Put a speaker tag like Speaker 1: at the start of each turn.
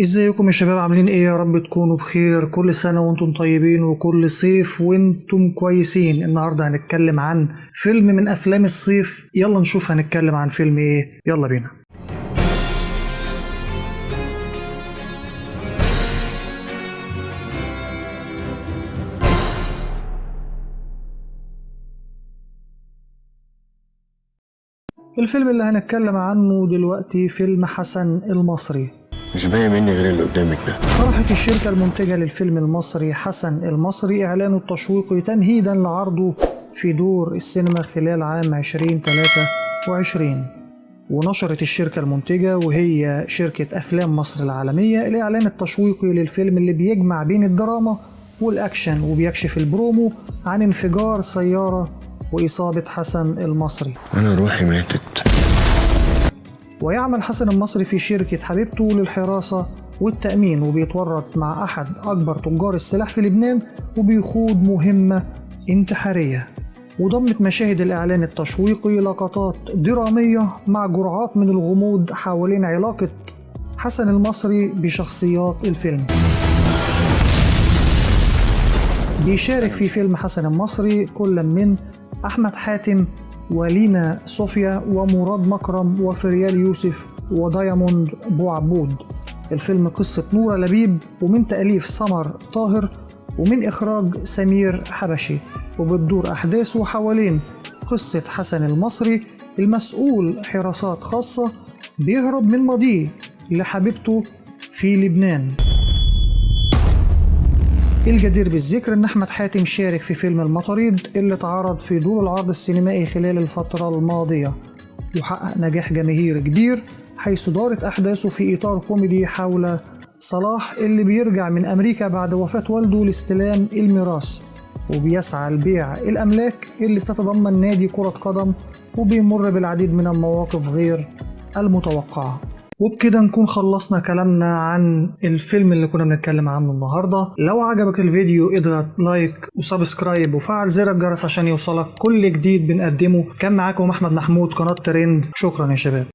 Speaker 1: ازيكم يا شباب؟ عاملين ايه؟ يا رب تكونوا بخير. كل سنة وانتم طيبين وكل صيف وانتم كويسين. النهاردة هنتكلم عن فيلم من افلام الصيف. يلا نشوف هنتكلم عن فيلم ايه. يلا بينا. الفيلم اللي هنتكلم عنه دلوقتي فيلم حسن المصري.
Speaker 2: مش باقي مني غير اللي قدامك ده.
Speaker 1: طرحت الشركة المنتجة للفيلم المصري حسن المصري إعلانه التشويقي تمهيدا لعرضه في دور السينما خلال عام 2023. ونشرت الشركة المنتجة وهي شركة أفلام مصر العالمية الإعلان التشويقي للفيلم اللي بيجمع بين الدراما والأكشن، وبيكشف البرومو عن انفجار سيارة وإصابة حسن المصري.
Speaker 2: أنا روحي ماتت.
Speaker 1: ويعمل حسن المصري في شركة حبيبته للحراسة والتأمين، وبيتورط مع أحد أكبر تجار السلاح في لبنان وبيخوض مهمة انتحارية. وضمت مشاهد الإعلان التشويقي لقطات درامية مع جرعات من الغموض حوالين علاقة حسن المصري بشخصيات الفيلم. بيشارك في فيلم حسن المصري كل من أحمد حاتم ولينا صوفيا ومراد مكرم وفريال يوسف ودايموند بوعبود. الفيلم قصة نورة لبيب ومن تأليف سمر طاهر ومن إخراج سمير حبشي، وبتدور أحداثه حوالين قصة حسن المصري المسؤول حراسات خاصة بيهرب من ماضيه لحبيبته في لبنان. الجدير بالذكر ان احمد حاتم شارك في فيلم المطاريد اللي اتعرض في دور العرض السينمائي خلال الفترة الماضية، وحقق نجاح جماهيري كبير حيث دارت احداثه في اطار كوميدي حول صلاح اللي بيرجع من امريكا بعد وفاة والده لاستلام الميراث، وبيسعى لبيع الاملاك اللي بتتضمن نادي كرة قدم، وبيمر بالعديد من المواقف غير المتوقعة. وبكده نكون خلصنا كلامنا عن الفيلم اللي كنا بنتكلم عنه النهاردة. لو عجبك الفيديو اضغط لايك وسبسكرايب وفعل زر الجرس عشان يوصلك كل جديد بنقدمه. كان معاكم احمد محمود، قناة ترند. شكرا يا شباب.